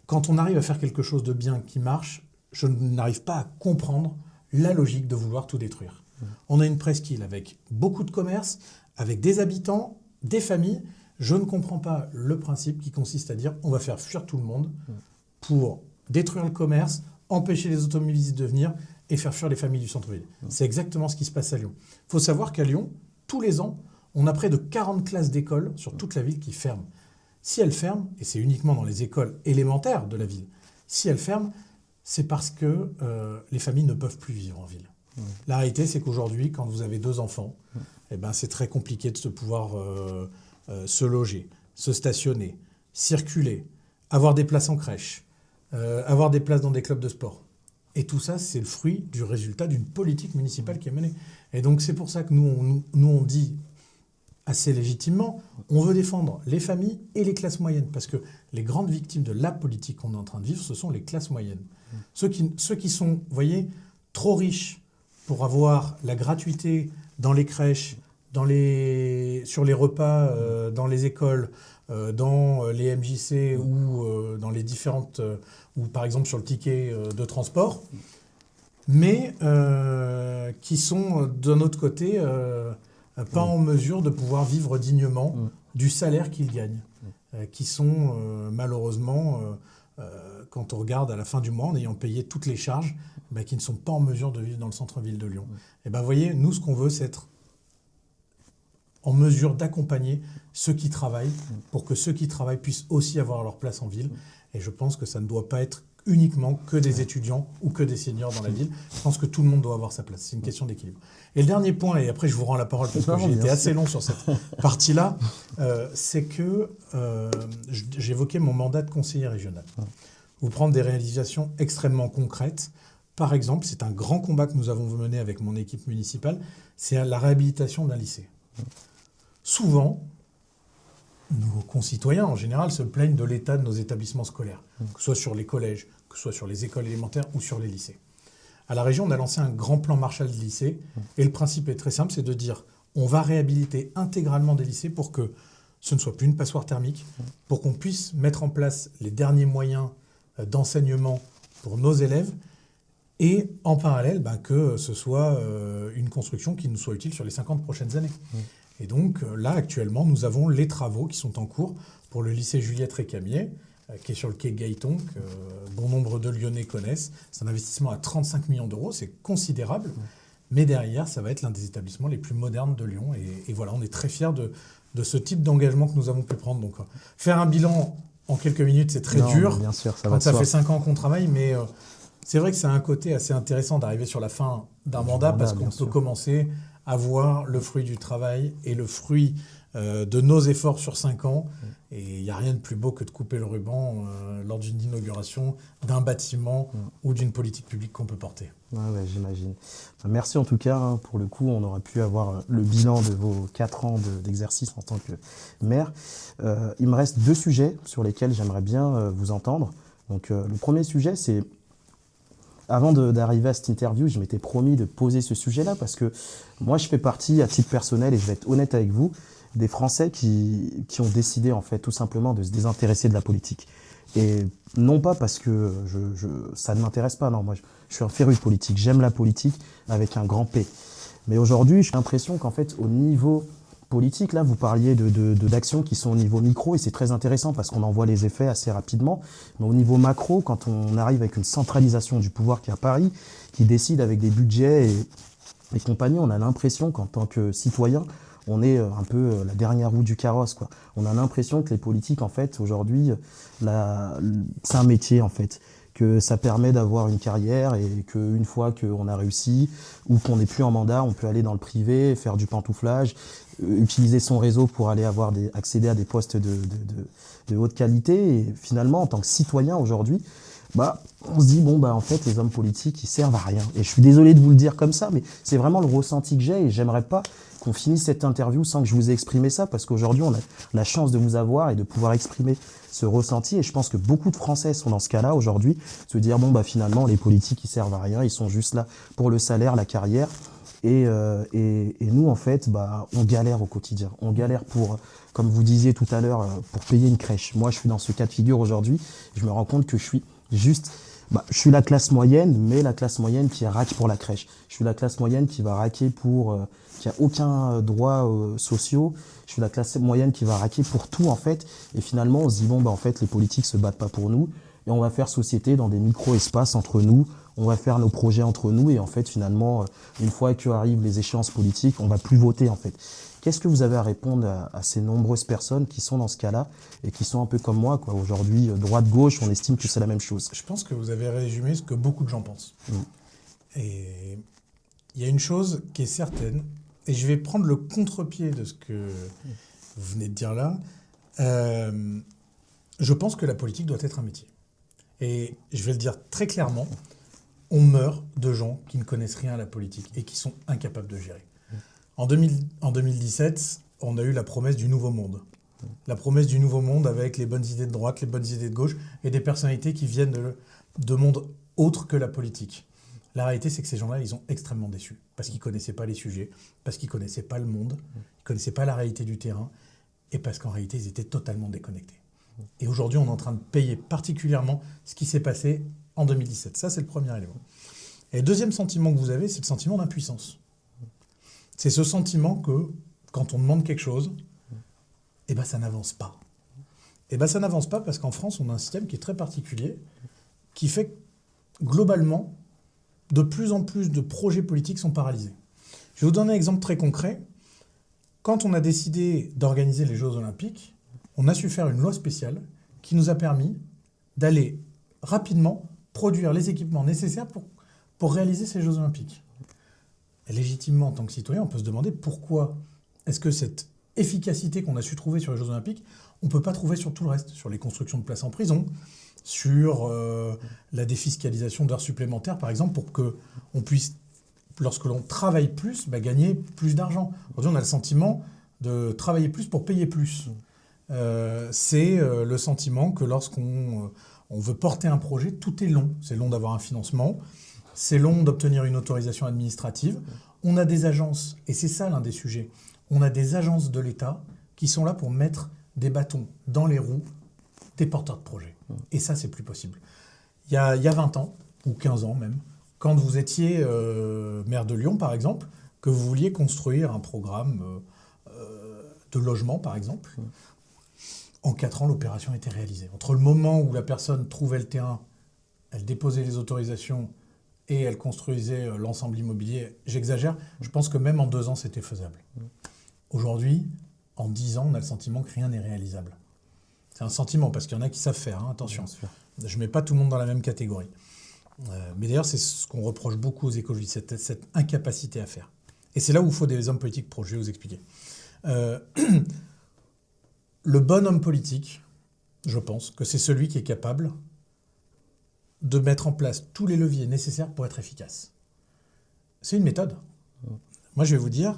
quand on arrive à faire quelque chose de bien qui marche, je n'arrive pas à comprendre la logique de vouloir tout détruire. On a une presqu'île avec beaucoup de commerces, avec des habitants, des familles. Je ne comprends pas le principe qui consiste à dire on va faire fuir tout le monde pour détruire le commerce, empêcher les automobilistes de venir et faire fuir les familles du centre-ville. C'est exactement ce qui se passe à Lyon. Il faut savoir qu'à Lyon, tous les ans, on a près de 40 classes d'école sur toute la ville qui ferment. Si elles ferment, et c'est uniquement dans les écoles élémentaires de la ville, si elles ferment, c'est parce que les familles ne peuvent plus vivre en ville. La réalité, c'est qu'aujourd'hui, quand vous avez 2 enfants, c'est très compliqué de pouvoir se loger, se stationner, circuler, avoir des places en crèche, avoir des places dans des clubs de sport. Et tout ça, c'est le fruit du résultat d'une politique municipale qui est menée. Et donc, c'est pour ça que nous, on dit assez légitimement, on veut défendre les familles et les classes moyennes. Parce que les grandes victimes de la politique qu'on est en train de vivre, ce sont les classes moyennes. Ceux qui sont, vous voyez, trop riches pour avoir la gratuité dans les crèches, sur les repas, dans les écoles, dans les MJC ou dans les différentes... ou par exemple sur le ticket de transport, mais qui sont d'un autre côté pas en mesure de pouvoir vivre dignement du salaire qu'ils gagnent, qui sont malheureusement, quand on regarde à la fin du mois, en ayant payé toutes les charges, qui ne sont pas en mesure de vivre dans le centre-ville de Lyon. Et vous voyez, nous, ce qu'on veut, c'est être en mesure d'accompagner ceux qui travaillent pour que ceux qui travaillent puissent aussi avoir leur place en ville. Et je pense que ça ne doit pas être uniquement que des étudiants ou que des seniors dans la ville. Je pense que tout le monde doit avoir sa place. C'est une question d'équilibre. Et le dernier point, et après je vous rends la parole parce que j'ai été assez long sur cette partie-là, c'est que j'évoquais mon mandat de conseiller régional. Vous prendre des réalisations extrêmement concrètes. Par exemple, c'est un grand combat que nous avons mené avec mon équipe municipale, c'est la réhabilitation d'un lycée. Souvent, nos concitoyens, en général, se plaignent de l'état de nos établissements scolaires, que ce soit sur les collèges, que ce soit sur les écoles élémentaires ou sur les lycées. À la région, on a lancé un grand plan Marshall de lycée, et le principe est très simple, c'est de dire on va réhabiliter intégralement des lycées pour que ce ne soit plus une passoire thermique, pour qu'on puisse mettre en place les derniers moyens d'enseignement pour nos élèves, et en parallèle, que ce soit une construction qui nous soit utile sur les 50 prochaines années. Et donc là, actuellement, nous avons les travaux qui sont en cours pour le lycée Juliette Récamier, qui est sur le quai Gaëton, que bon nombre de Lyonnais connaissent. C'est un investissement à 35 millions d'euros, c'est considérable. Mais derrière, ça va être l'un des établissements les plus modernes de Lyon. Et voilà, on est très fiers de ce type d'engagement que nous avons pu prendre. Donc, faire un bilan en quelques minutes, c'est très dur. Bien sûr, ça fait 5 ans qu'on travaille, mais c'est vrai que c'est un côté assez intéressant d'arriver sur la fin d'un mandat parce qu'on peut commencer à voir le fruit du travail et le fruit de nos efforts sur 5 ans. Et il n'y a rien de plus beau que de couper le ruban lors d'une inauguration d'un bâtiment ou d'une politique publique qu'on peut porter. Ouais, j'imagine. Merci en tout cas. Pour le coup, on aura pu avoir le bilan de vos 4 ans d'exercice en tant que maire. Il me reste 2 sujets sur lesquels j'aimerais bien vous entendre. Donc, le premier sujet, c'est... Avant d'arriver à cette interview, je m'étais promis de poser ce sujet-là parce que moi, je fais partie, à titre personnel, et je vais être honnête avec vous, des Français qui ont décidé, en fait, tout simplement de se désintéresser de la politique. Et non pas parce que ça ne m'intéresse pas, non, moi, je suis un féru de politique, j'aime la politique avec un grand P. Mais aujourd'hui, j'ai l'impression qu'en fait, au niveau politique, là, vous parliez d'actions qui sont au niveau micro, et c'est très intéressant parce qu'on en voit les effets assez rapidement. Mais au niveau macro, quand on arrive avec une centralisation du pouvoir qui est à Paris, qui décide avec des budgets et compagnie, on a l'impression qu'en tant que citoyen, on est un peu la dernière roue du carrosse, quoi. On a l'impression que les politiques, en fait, aujourd'hui, c'est un métier, en fait, que ça permet d'avoir une carrière et qu'une fois qu'on a réussi ou qu'on n'est plus en mandat, on peut aller dans le privé, faire du pantouflage, utiliser son réseau pour aller accéder à des postes de haute qualité. Et finalement, en tant que citoyen aujourd'hui, on se dit, en fait, les hommes politiques, ils servent à rien. Et je suis désolé de vous le dire comme ça, mais c'est vraiment le ressenti que j'ai et j'aimerais pas qu'on finisse cette interview sans que je vous ai exprimé ça, parce qu'aujourd'hui, on a la chance de vous avoir et de pouvoir exprimer ce ressenti. Et je pense que beaucoup de Français sont dans ce cas-là aujourd'hui, se dire, finalement, les politiques, ils servent à rien, ils sont juste là pour le salaire, la carrière. Et nous, en fait, on galère au quotidien. On galère pour, comme vous disiez tout à l'heure, pour payer une crèche. Moi, je suis dans ce cas de figure aujourd'hui. Je me rends compte que je suis juste... je suis la classe moyenne, mais la classe moyenne qui raque pour la crèche. Je suis la classe moyenne qui va raquer pour... qui a aucun droit sociaux. Je suis la classe moyenne qui va raquer pour tout, en fait. Et finalement, on se dit, en fait, les politiques se battent pas pour nous. Et on va faire société dans des micro-espaces entre nous. On va faire nos projets entre nous. Et en fait, finalement, une fois qu'arrivent les échéances politiques, on va plus voter, en fait. Qu'est-ce que vous avez à répondre à ces nombreuses personnes qui sont dans ce cas-là et qui sont un peu comme moi, quoi. Aujourd'hui, droite-gauche, on estime que c'est la même chose. Je pense que vous avez résumé ce que beaucoup de gens pensent. Et il y a une chose qui est certaine, et je vais prendre le contre-pied de ce que vous venez de dire là. Je pense que la politique doit être un métier. Et je vais le dire très clairement, on meurt de gens qui ne connaissent rien à la politique et qui sont incapables de gérer. En 2017, on a eu la promesse du nouveau monde. La promesse du nouveau monde avec les bonnes idées de droite, les bonnes idées de gauche et des personnalités qui viennent de mondes autres que la politique. La réalité, c'est que ces gens-là, ils sont extrêmement déçus parce qu'ils ne connaissaient pas les sujets, parce qu'ils ne connaissaient pas le monde, ils ne connaissaient pas la réalité du terrain et parce qu'en réalité, ils étaient totalement déconnectés. Et aujourd'hui, on est en train de payer particulièrement ce qui s'est passé en 2017. Ça, c'est le premier élément. Et le deuxième sentiment que vous avez, c'est le sentiment d'impuissance. C'est ce sentiment que, quand on demande quelque chose, ça n'avance pas. Ça n'avance pas parce qu'en France, on a un système qui est très particulier, qui fait que, globalement, de plus en plus de projets politiques sont paralysés. Je vais vous donner un exemple très concret. Quand on a décidé d'organiser les Jeux Olympiques, on a su faire une loi spéciale qui nous a permis d'aller rapidement produire les équipements nécessaires pour réaliser ces Jeux Olympiques. Et légitimement, en tant que citoyen, on peut se demander pourquoi est-ce que cette efficacité qu'on a su trouver sur les Jeux Olympiques, on ne peut pas trouver sur tout le reste, sur les constructions de places en prison, sur la défiscalisation d'heures supplémentaires, par exemple, pour qu'on puisse, lorsque l'on travaille plus, gagner plus d'argent. Aujourd'hui, on a le sentiment de travailler plus pour payer plus. C'est le sentiment que lorsqu'on veut porter un projet, tout est long. C'est long d'avoir un financement, c'est long d'obtenir une autorisation administrative. On a des agences, et c'est ça l'un des sujets, on a des agences de l'État qui sont là pour mettre des bâtons dans les roues des porteurs de projets. Et ça, c'est plus possible. Il y a 20 ans, ou 15 ans même, quand vous étiez maire de Lyon, par exemple, que vous vouliez construire un programme de logement, par exemple, en 4 ans, l'opération était réalisée. Entre le moment où la personne trouvait le terrain, elle déposait les autorisations et elle construisait l'ensemble immobilier, j'exagère, je pense que même en 2 ans, c'était faisable. Aujourd'hui, en 10 ans, on a le sentiment que rien n'est réalisable. C'est un sentiment, parce qu'il y en a qui savent faire, hein, attention. Je ne mets pas tout le monde dans la même catégorie. Mais d'ailleurs, c'est ce qu'on reproche beaucoup aux écologistes, cette incapacité à faire. Et c'est là où il faut des hommes politiques pour, je vais vous expliquer. Le bon homme politique, je pense que c'est celui qui est capable de mettre en place tous les leviers nécessaires pour être efficace. C'est une méthode. Moi, je vais vous dire,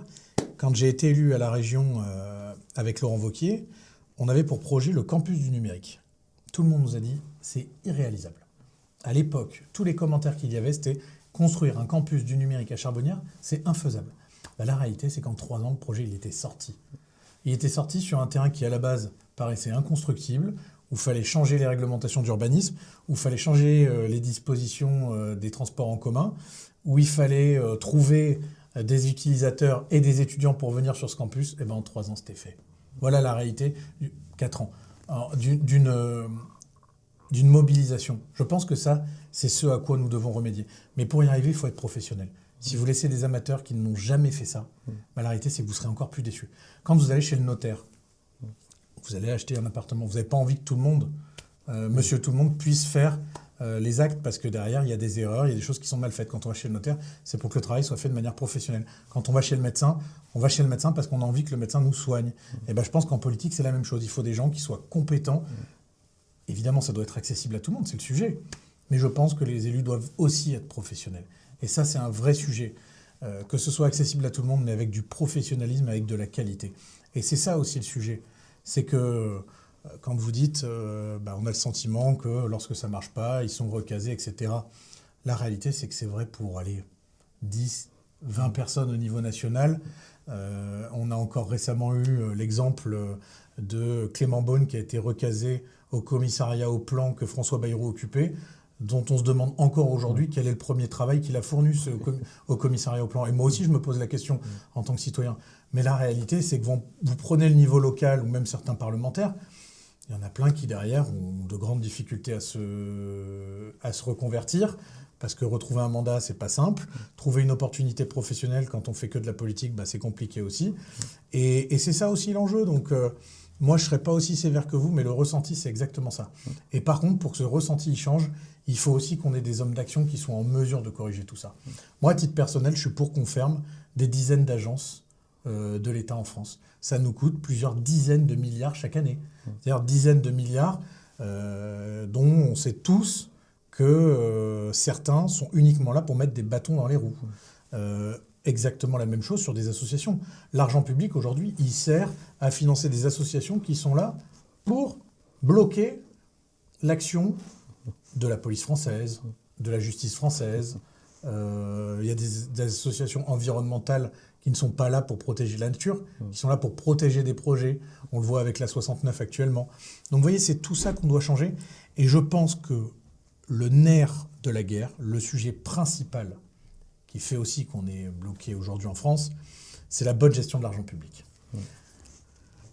quand j'ai été élu à la région avec Laurent Wauquiez, on avait pour projet le campus du numérique. Tout le monde nous a dit, c'est irréalisable. À l'époque, tous les commentaires qu'il y avait, c'était construire un campus du numérique à Charbonnières, c'est infaisable. La réalité, c'est qu'en 3 ans, le projet il était sorti. Il était sorti sur un terrain qui, à la base, paraissait inconstructible, où il fallait changer les réglementations d'urbanisme, où il fallait changer les dispositions des transports en commun, où il fallait trouver des utilisateurs et des étudiants pour venir sur ce campus. Et ben, en 3 ans, c'était fait. Voilà la réalité, 4 ans, d'une mobilisation. Je pense que ça, c'est ce à quoi nous devons remédier. Mais pour y arriver, il faut être professionnel. Si vous laissez des amateurs qui n'ont jamais fait ça, la réalité, c'est que vous serez encore plus déçus. Quand vous allez chez le notaire, vous allez acheter un appartement, vous n'avez pas envie que tout le monde, monsieur tout le monde, puisse faire les actes, parce que derrière, il y a des erreurs, il y a des choses qui sont mal faites. Quand on va chez le notaire, c'est pour que le travail soit fait de manière professionnelle. Quand on va chez le médecin, on va chez le médecin parce qu'on a envie que le médecin nous soigne. Et ben, je pense qu'en politique, c'est la même chose. Il faut des gens qui soient compétents. Évidemment, ça doit être accessible à tout le monde, c'est le sujet. Mais je pense que les élus doivent aussi être professionnels. Et ça, c'est un vrai sujet. Que ce soit accessible à tout le monde, mais avec du professionnalisme, avec de la qualité. Et c'est ça aussi le sujet. C'est que quand vous dites, on a le sentiment que lorsque ça ne marche pas, ils sont recasés, etc. La réalité, c'est que c'est vrai pour 10, 20 personnes au niveau national. On a encore récemment eu l'exemple de Clément Beaune qui a été recasé au commissariat au plan que François Bayrou occupait, dont on se demande encore aujourd'hui quel est le premier travail qu'il a fourni au commissariat au plan. Et moi aussi, je me pose la question en tant que citoyen. Mais la réalité, c'est que vous prenez le niveau local ou même certains parlementaires, il y en a plein qui, derrière, ont de grandes difficultés à se reconvertir, parce que retrouver un mandat, c'est pas simple. Trouver une opportunité professionnelle quand on fait que de la politique, c'est compliqué aussi. Et c'est ça aussi l'enjeu. Donc, moi, je serais pas aussi sévère que vous, mais le ressenti, c'est exactement ça. Et par contre, pour que ce ressenti il change, il faut aussi qu'on ait des hommes d'action qui soient en mesure de corriger tout ça. Moi, à titre personnel, je suis pour qu'on ferme des dizaines d'agences de l'État en France. Ça nous coûte plusieurs dizaines de milliards chaque année. C'est-à-dire dizaines de milliards dont on sait tous que certains sont uniquement là pour mettre des bâtons dans les roues. Exactement la même chose sur des associations. L'argent public, aujourd'hui, il sert à financer des associations qui sont là pour bloquer l'action de la police française, de la justice française. Il y a des associations environnementales qui ne sont pas là pour protéger la nature, qui sont là pour protéger des projets. On le voit avec la 69 actuellement. Donc vous voyez, c'est tout ça qu'on doit changer. Et je pense que le nerf de la guerre, le sujet principal qui fait aussi qu'on est bloqué aujourd'hui en France, c'est la bonne gestion de l'argent public.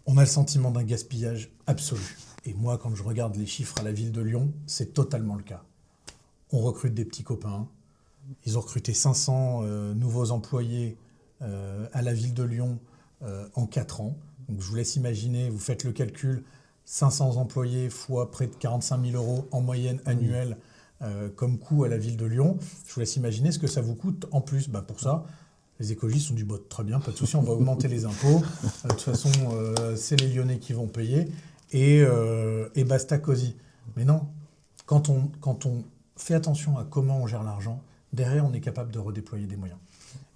On a le sentiment d'un gaspillage absolu. Et moi, quand je regarde les chiffres à la ville de Lyon, c'est totalement le cas. On recrute des petits copains. Ils ont recruté 500 nouveaux employés à la ville de Lyon en 4 ans. Donc je vous laisse imaginer, vous faites le calcul, 500 employés fois près de 45 000 euros en moyenne annuelle comme coût à la ville de Lyon. Je vous laisse imaginer ce que ça vous coûte en plus. Pour ça, les écologistes ont dit très bien, pas de souci, on va augmenter les impôts. De toute façon, c'est les Lyonnais qui vont payer. Et basta cosy. Mais non, quand on fait attention à comment on gère l'argent, derrière, on est capable de redéployer des moyens.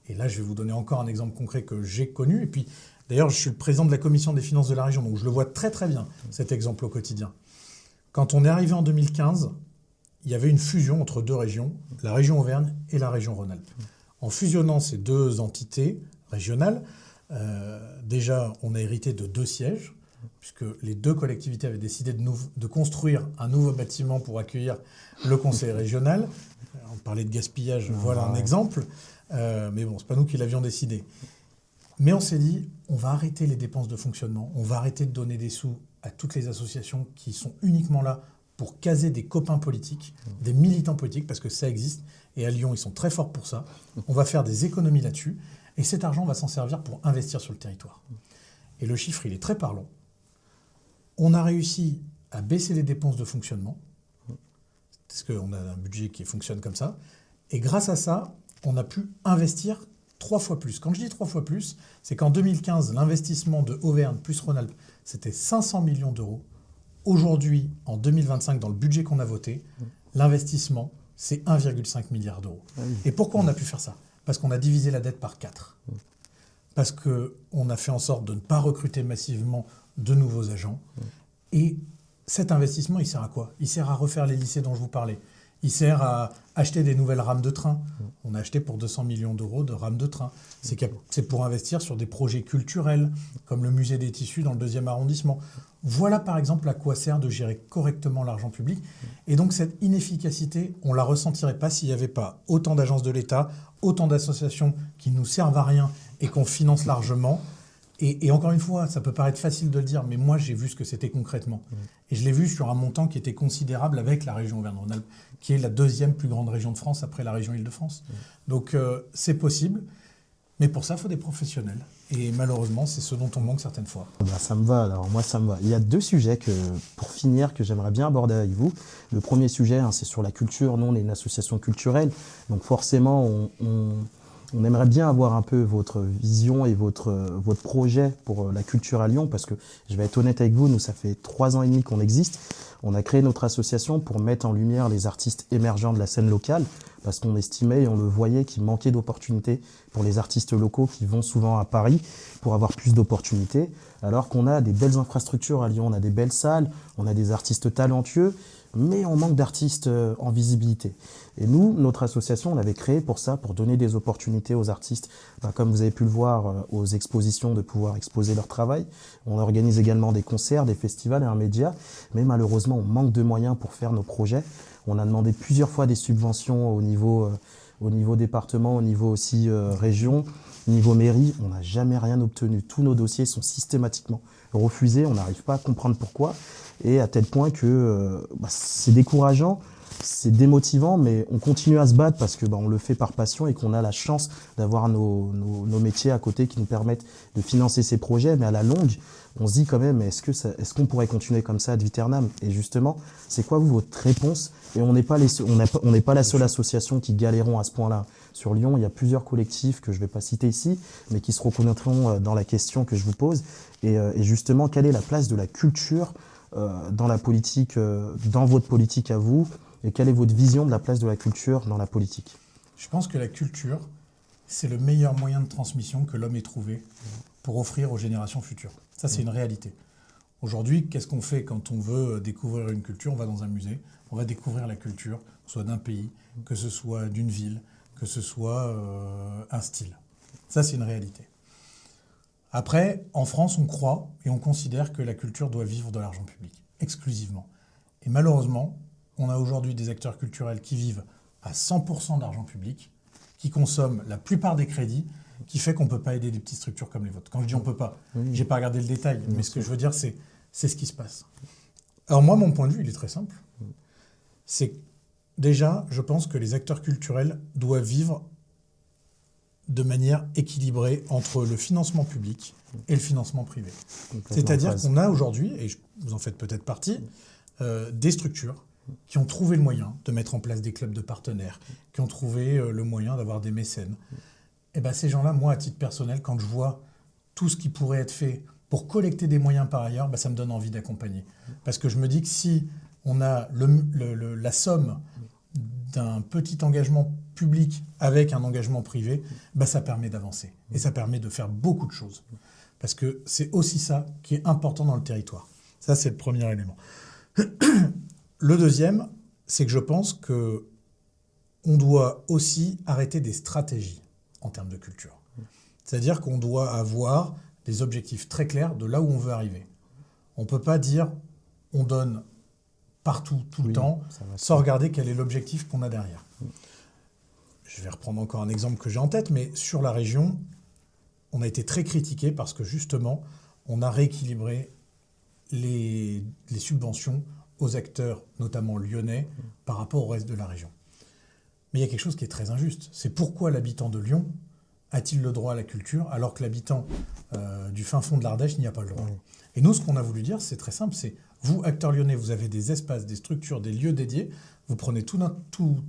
Et là, je vais vous donner encore un exemple concret que j'ai connu. Et puis, d'ailleurs, je suis le président de la commission des finances de la région, donc je le vois très très bien, cet exemple au quotidien. Quand on est arrivé en 2015, il y avait une fusion entre 2 régions, la région Auvergne et la région Rhône-Alpes. En fusionnant ces 2 entités régionales, Déjà, on a hérité de 2 sièges, puisque les 2 collectivités avaient décidé de construire un nouveau bâtiment pour accueillir le conseil régional. On parlait de gaspillage, voilà un exemple. Mais bon, c'est pas nous qui l'avions décidé. Mais on s'est dit, on va arrêter les dépenses de fonctionnement, on va arrêter de donner des sous à toutes les associations qui sont uniquement là pour caser des copains politiques, des militants politiques, parce que ça existe. Et à Lyon, ils sont très forts pour ça. On va faire des économies là-dessus. Et cet argent va s'en servir pour investir sur le territoire. Et le chiffre, il est très parlant. On a réussi à baisser les dépenses de fonctionnement, parce qu'on a un budget qui fonctionne comme ça. Et grâce à ça, on a pu investir 3 fois plus. Quand je dis 3 fois plus, c'est qu'en 2015, l'investissement de Auvergne plus Rhône-Alpes, c'était 500 millions d'euros. Aujourd'hui, en 2025, dans le budget qu'on a voté, l'investissement, c'est 1,5 milliard d'euros. Et pourquoi on a pu faire ça ? Parce qu'on a divisé la dette par 4. Parce qu'on a fait en sorte de ne pas recruter massivement de nouveaux agents. Et cet investissement, il sert à quoi ? Il sert à refaire les lycées dont je vous parlais. Il sert à acheter des nouvelles rames de train. On a acheté pour 200 millions d'euros de rames de train. C'est pour investir sur des projets culturels, comme le musée des tissus dans le 2e arrondissement. Voilà par exemple à quoi sert de gérer correctement l'argent public. Et donc cette inefficacité, on ne la ressentirait pas s'il n'y avait pas autant d'agences de l'État, autant d'associations qui ne nous servent à rien et qu'on finance largement. Et encore une fois, ça peut paraître facile de le dire, mais moi j'ai vu ce que c'était concrètement. Et je l'ai vu sur un montant qui était considérable avec la région Auvergne-Rhône-Alpes, qui est la 2e plus grande région de France après la région Île-de-France. Donc c'est possible, mais pour ça il faut des professionnels. Et malheureusement, c'est ce dont on manque certaines fois. Ça me va, alors moi ça me va. Il y a 2 sujets pour finir que j'aimerais bien aborder avec vous. Le premier sujet, c'est sur la culture. Nous, on est une association culturelle, donc forcément, on aimerait bien avoir un peu votre vision et votre projet pour la culture à Lyon, parce que je vais être honnête avec vous, nous, ça fait 3 ans et demi qu'on existe. On a créé notre association pour mettre en lumière les artistes émergents de la scène locale, parce qu'on estimait et on le voyait qu'il manquait d'opportunités pour les artistes locaux qui vont souvent à Paris pour avoir plus d'opportunités, alors qu'on a des belles infrastructures à Lyon, on a des belles salles, on a des artistes talentueux, mais on manque d'artistes en visibilité. Et nous, notre association, on l'avait créée pour ça, pour donner des opportunités aux artistes, comme vous avez pu le voir, aux expositions, de pouvoir exposer leur travail. On organise également des concerts, des festivals et un média, mais malheureusement, on manque de moyens pour faire nos projets. On a demandé plusieurs fois des subventions au niveau département, au niveau aussi région, au niveau mairie. On n'a jamais rien obtenu. Tous nos dossiers sont systématiquement refusés. On n'arrive pas à comprendre pourquoi. Et à tel point que c'est décourageant, c'est démotivant, mais on continue à se battre parce que on le fait par passion et qu'on a la chance d'avoir nos métiers à côté qui nous permettent de financer ces projets. Mais à la longue, on se dit quand même, est-ce qu'on pourrait continuer comme ça ad vieternam ? Et justement, c'est quoi votre réponse ? Et on n'est pas la seule association qui galérons à ce point-là. Sur Lyon, il y a plusieurs collectifs que je ne vais pas citer ici, mais qui se reconnaîtront dans la question que je vous pose. Et justement, quelle est la place de la culture dans la politique, dans votre politique à vous, et quelle est votre vision de la place de la culture dans la politique ? Je pense que la culture, c'est le meilleur moyen de transmission que l'homme ait trouvé pour offrir aux générations futures. Ça, c'est une réalité. Aujourd'hui, qu'est-ce qu'on fait quand on veut découvrir une culture ? On va dans un musée, on va découvrir la culture, que ce soit d'un pays, que ce soit d'une ville, que ce soit un style. Ça, c'est une réalité. Après, en France, on croit et on considère que la culture doit vivre de l'argent public, exclusivement. Et malheureusement, on a aujourd'hui des acteurs culturels qui vivent à 100% d'argent public, qui consomment la plupart des crédits, qui fait qu'on ne peut pas aider des petites structures comme les vôtres. Quand je dis on ne peut pas, je n'ai pas regardé le détail, mais ce que je veux dire, c'est ce qui se passe. Alors moi, mon point de vue, il est très simple. C'est déjà, je pense que les acteurs culturels doivent vivre de manière équilibrée entre le financement public et le financement privé. C'est-à-dire qu'on a aujourd'hui, et vous en faites peut-être partie, des structures qui ont trouvé le moyen de mettre en place des clubs de partenaires, qui ont trouvé le moyen d'avoir des mécènes. Et bien ces gens-là, moi, à titre personnel, quand je vois tout ce qui pourrait être fait pour collecter des moyens par ailleurs, ça me donne envie d'accompagner. Parce que je me dis que si on a la somme d'un petit engagement public avec un engagement privé, ça permet d'avancer. Et ça permet de faire beaucoup de choses. Parce que c'est aussi ça qui est important dans le territoire. Ça, c'est le premier élément. Le deuxième, c'est que je pense qu'on doit aussi arrêter des stratégies en termes de culture. C'est-à-dire qu'on doit avoir des objectifs très clairs de là où on veut arriver. On ne peut pas dire on donne partout, tout le temps, sans regarder quel est l'objectif qu'on a derrière. Je vais reprendre encore un exemple que j'ai en tête, mais sur la région, on a été très critiqué parce que justement, on a rééquilibré les subventions aux acteurs, notamment lyonnais, par rapport au reste de la région. Mais il y a quelque chose qui est très injuste. C'est pourquoi l'habitant de Lyon a-t-il le droit à la culture alors que l'habitant du fin fond de l'Ardèche n'y a pas le droit. Et nous, ce qu'on a voulu dire, c'est très simple, c'est vous, acteurs lyonnais, vous avez des espaces, des structures, des lieux dédiés, vous prenez tout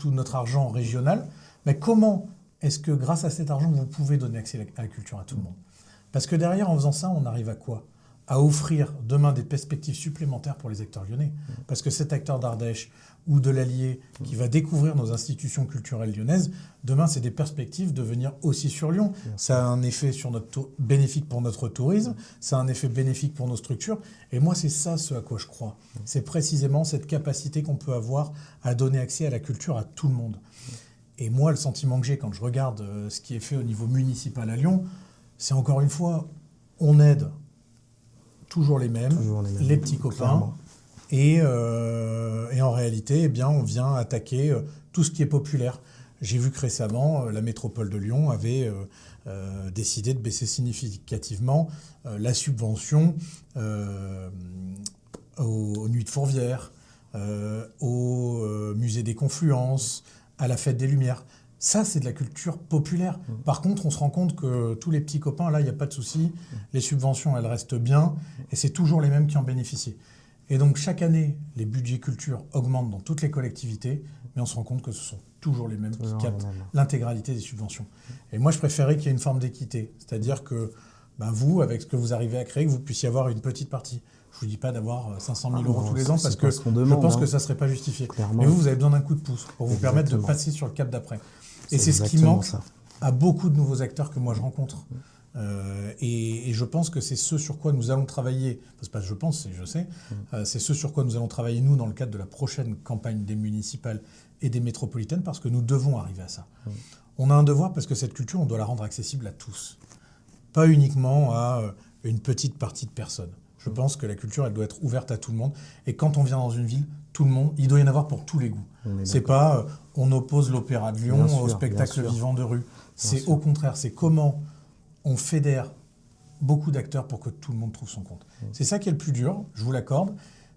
notre argent régional, mais comment est-ce que grâce à cet argent, vous pouvez donner accès à la culture à tout le monde? Parce que derrière, en faisant ça, on arrive à quoi? À offrir demain des perspectives supplémentaires pour les acteurs lyonnais. Parce que cet acteur d'Ardèche ou de l'Allier qui va découvrir nos institutions culturelles lyonnaises, demain, c'est des perspectives de venir aussi sur Lyon. Ça a un effet bénéfique pour notre tourisme, ça a un effet bénéfique pour nos structures. Et moi, c'est ça ce à quoi je crois. C'est précisément cette capacité qu'on peut avoir à donner accès à la culture à tout le monde. Et moi, le sentiment que j'ai quand je regarde ce qui est fait au niveau municipal à Lyon, c'est encore une fois, on aide toujours les mêmes, les petits copains. Et en réalité, eh bien, on vient attaquer tout ce qui est populaire. J'ai vu que récemment, la métropole de Lyon avait décidé de baisser significativement la subvention aux Nuits de Fourvière, au Musée des Confluences, à la Fête des Lumières. Ça, c'est de la culture populaire. Par contre, on se rend compte que tous les petits copains, là, il n'y a pas de souci. Les subventions, elles restent bien. Et c'est toujours les mêmes qui en bénéficient. Et donc, chaque année, les budgets culture augmentent dans toutes les collectivités. Mais on se rend compte que ce sont toujours les mêmes qui captent l'intégralité des subventions. Et moi, je préférais qu'il y ait une forme d'équité. C'est-à-dire que vous, avec ce que vous arrivez à créer, que vous puissiez avoir une petite partie. Je ne vous dis pas d'avoir 500 000 euros tous les ans parce que je pense que ça ne serait pas justifié. Clairement. Mais vous avez besoin d'un coup de pouce pour vous permettre de passer sur le cap d'après. Et c'est ce qui manque à beaucoup de nouveaux acteurs que moi je rencontre. Et je pense que c'est ce sur quoi nous allons travailler, c'est pas je pense, c'est je sais, c'est ce sur quoi nous allons travailler nous dans le cadre de la prochaine campagne des municipales et des métropolitaines parce que nous devons arriver à ça. On a un devoir parce que cette culture, on doit la rendre accessible à tous. Pas uniquement à une petite partie de personnes. Je pense que la culture, elle doit être ouverte à tout le monde. Et quand on vient dans une ville, tout le monde, il doit y en avoir pour tous les goûts. C'est pas on oppose l'Opéra de Lyon au spectacle vivant de rue. C'est au contraire, c'est comment on fédère beaucoup d'acteurs pour que tout le monde trouve son compte. C'est ça qui est le plus dur, je vous l'accorde.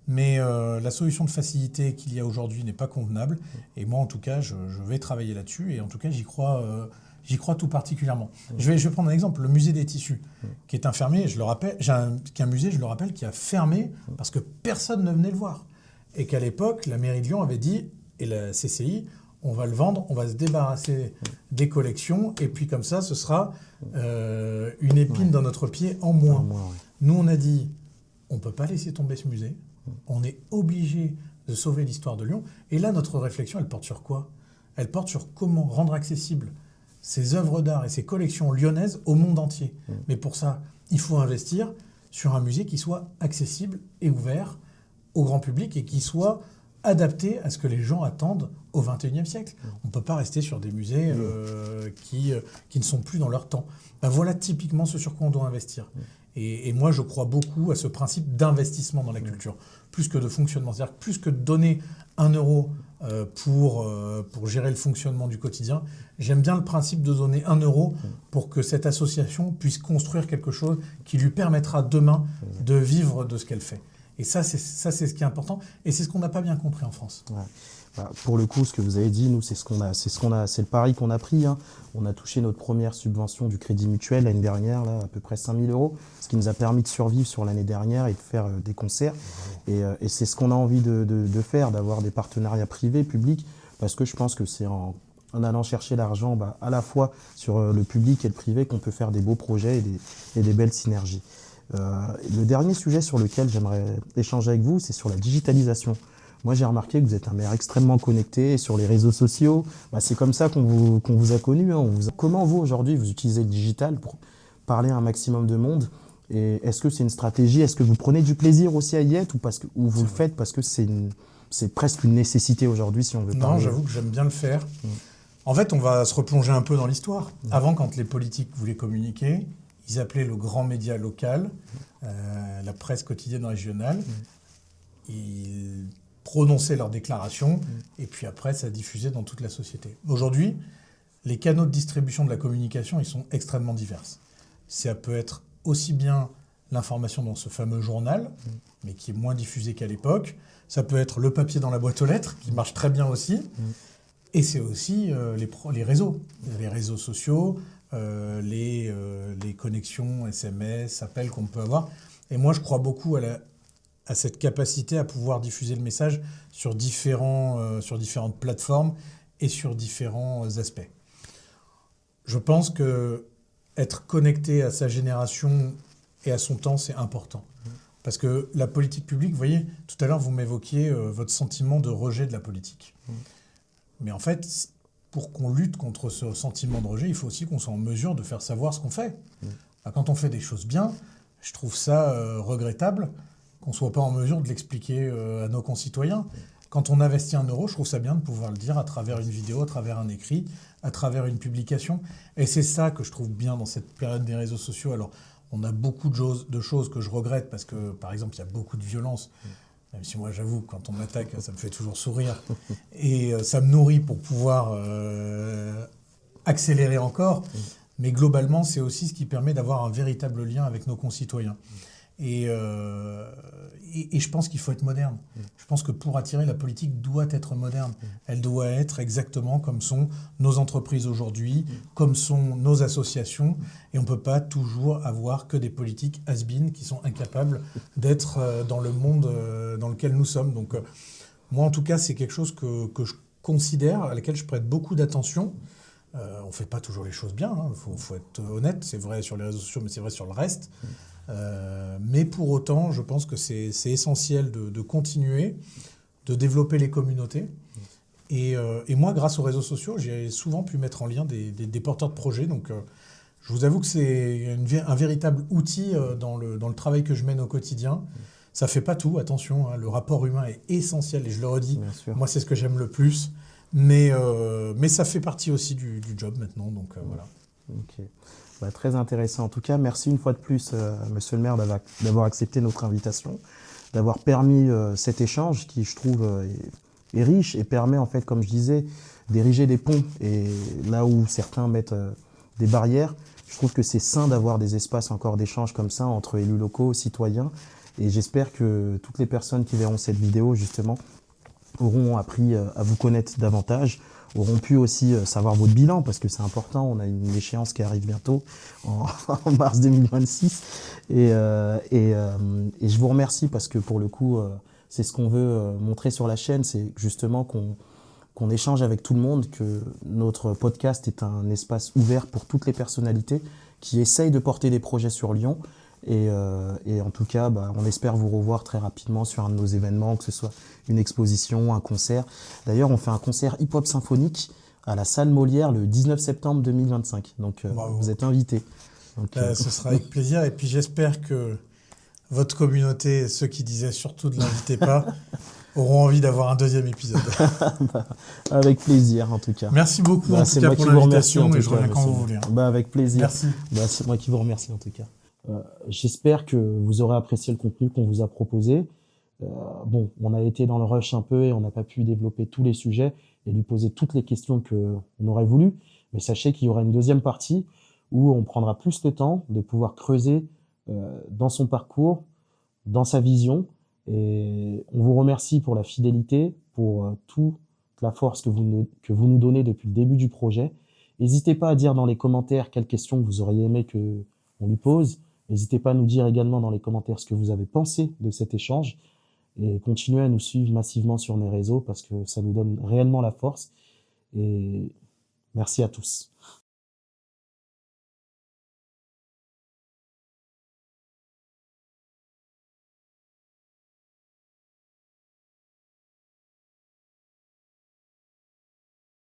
Mais la solution de facilité qu'il y a aujourd'hui n'est pas convenable. Et moi, en tout cas, je vais travailler là-dessus. Et en tout cas, j'y crois tout particulièrement. Je vais prendre un exemple, le musée des tissus, qui est fermé, je le rappelle, un musée, je le rappelle, qui a fermé parce que personne ne venait le voir. Et qu'à l'époque, la mairie de Lyon avait dit, et la CCI, on va le vendre, on va se débarrasser des collections, et puis comme ça, ce sera une épine dans notre pied en moins. Nous, on a dit, on ne peut pas laisser tomber ce musée, on est obligé de sauver l'histoire de Lyon. Et là, notre réflexion, elle porte sur quoi? Elle porte sur comment rendre accessible ces œuvres d'art et ces collections lyonnaises au monde entier. Mais pour ça, il faut investir sur un musée qui soit accessible et ouvert au grand public et qui soit adapté à ce que les gens attendent au XXIe siècle. On ne peut pas rester sur des musées qui ne sont plus dans leur temps. Voilà typiquement ce sur quoi on doit investir. Et moi, je crois beaucoup à ce principe d'investissement dans la culture, plus que de fonctionnement. C'est-à-dire que plus que de donner 1 euro pour gérer le fonctionnement du quotidien, j'aime bien le principe de donner 1 euro pour que cette association puisse construire quelque chose qui lui permettra demain de vivre de ce qu'elle fait. Et ça, c'est ce qui est important. Et c'est ce qu'on n'a pas bien compris en France. Pour le coup, ce que vous avez dit, nous, c'est le pari qu'on a pris. On a touché notre première subvention du Crédit Mutuel l'année dernière, là, à peu près 5 000 euros, ce qui nous a permis de survivre sur l'année dernière et de faire des concerts. Et c'est ce qu'on a envie de faire, d'avoir des partenariats privés, publics, parce que je pense que c'est en allant chercher l'argent à la fois sur le public et le privé qu'on peut faire des beaux projets et des belles synergies. Le dernier sujet sur lequel j'aimerais échanger avec vous, c'est sur la digitalisation. Moi, j'ai remarqué que vous êtes un maire extrêmement connecté sur les réseaux sociaux. C'est comme ça qu'on vous a connu. Comment vous, aujourd'hui, vous utilisez le digital pour parler à un maximum de monde? Et est-ce que c'est une stratégie? Est-ce que vous prenez du plaisir aussi à y être ou vous le faites parce que c'est presque une nécessité aujourd'hui si on veut parler? Non, j'avoue que j'aime bien le faire. En fait, on va se replonger un peu dans l'histoire. Avant, quand les politiques voulaient communiquer, ils appelaient le grand média local, la presse quotidienne régionale. Ils prononçaient leurs déclarations et puis après, ça diffusait dans toute la société. Aujourd'hui, les canaux de distribution de la communication, ils sont extrêmement divers. Ça peut être aussi bien l'information dans ce fameux journal, mais qui est moins diffusé qu'à l'époque. Ça peut être le papier dans la boîte aux lettres, qui marche très bien aussi. Et c'est aussi les réseaux sociaux, les connexions SMS, appels qu'on peut avoir. Et moi, je crois beaucoup à cette capacité à pouvoir diffuser le message sur différentes plateformes et sur différents aspects. Je pense que être connecté à sa génération et à son temps, c'est important. Parce que la politique publique, vous voyez, tout à l'heure, vous m'évoquiez votre sentiment de rejet de la politique. Mais en fait, pour qu'on lutte contre ce sentiment de rejet, il faut aussi qu'on soit en mesure de faire savoir ce qu'on fait. Quand on fait des choses bien, je trouve ça regrettable qu'on ne soit pas en mesure de l'expliquer à nos concitoyens. Quand on investit 1 euro, je trouve ça bien de pouvoir le dire à travers une vidéo, à travers un écrit, à travers une publication. Et c'est ça que je trouve bien dans cette période des réseaux sociaux. Alors, on a beaucoup de choses que je regrette parce que, par exemple, il y a beaucoup de violence. Même si moi, j'avoue, quand on m'attaque, ça me fait toujours sourire. Et ça me nourrit pour pouvoir accélérer encore. Mais globalement, c'est aussi ce qui permet d'avoir un véritable lien avec nos concitoyens. Et je pense qu'il faut être moderne. Je pense que pour attirer, la politique doit être moderne. Elle doit être exactement comme sont nos entreprises aujourd'hui, comme sont nos associations. Et on ne peut pas toujours avoir que des politiques has-been qui sont incapables d'être dans le monde dans lequel nous sommes. Donc moi, en tout cas, c'est quelque chose que je considère, à laquelle je prête beaucoup d'attention. On ne fait pas toujours les choses bien, hein. Faut être honnête. C'est vrai sur les réseaux sociaux, mais c'est vrai sur le reste. Mais pour autant, je pense que c'est essentiel de continuer, de développer les communautés. Et moi, grâce aux réseaux sociaux, j'ai souvent pu mettre en lien des porteurs de projets. Donc, je vous avoue que c'est un véritable outil dans le travail que je mène au quotidien. Ça ne fait pas tout, attention, hein, le rapport humain est essentiel, et je le redis, moi c'est ce que j'aime le plus. Mais ça fait partie aussi du job maintenant, donc voilà. Ok. Très intéressant. En tout cas, merci une fois de plus, Monsieur le maire, d'avoir accepté notre invitation, d'avoir permis cet échange qui, je trouve, est riche et permet, en fait, comme je disais, d'ériger des ponts. Et là où certains mettent des barrières, je trouve que c'est sain d'avoir des espaces encore d'échange comme ça entre élus locaux, citoyens. Et j'espère que toutes les personnes qui verront cette vidéo, justement, auront appris à vous connaître davantage, auront pu aussi savoir votre bilan, parce que c'est important, on a une échéance qui arrive bientôt, en mars 2026. Et je vous remercie, parce que pour le coup, c'est ce qu'on veut montrer sur la chaîne, c'est justement qu'on échange avec tout le monde, que notre podcast est un espace ouvert pour toutes les personnalités qui essayent de porter des projets sur Lyon. Et en tout cas, on espère vous revoir très rapidement sur un de nos événements, que ce soit une exposition, un concert. D'ailleurs, on fait un concert hip-hop symphonique à la salle Molière le 19 septembre 2025. Donc, vous êtes invités. Ce sera avec plaisir. Et puis, j'espère que votre communauté, ceux qui disaient surtout ne l'invitez pas, auront envie d'avoir un deuxième épisode. Avec plaisir, en tout cas. Merci beaucoup en tout cas pour l'invitation, et je reviens quand vous voulez. Avec plaisir. Merci. C'est moi qui vous remercie, en tout cas. J'espère que vous aurez apprécié le contenu qu'on vous a proposé. On a été dans le rush un peu et on n'a pas pu développer tous les sujets et lui poser toutes les questions qu'on aurait voulu. Mais sachez qu'il y aura une deuxième partie où on prendra plus le temps de pouvoir creuser dans son parcours, dans sa vision. Et on vous remercie pour la fidélité, pour toute la force que vous nous donnez depuis le début du projet. N'hésitez pas à dire dans les commentaires quelles questions vous auriez aimé qu'on lui pose. N'hésitez pas à nous dire également dans les commentaires ce que vous avez pensé de cet échange et continuez à nous suivre massivement sur mes réseaux parce que ça nous donne réellement la force. Et merci à tous.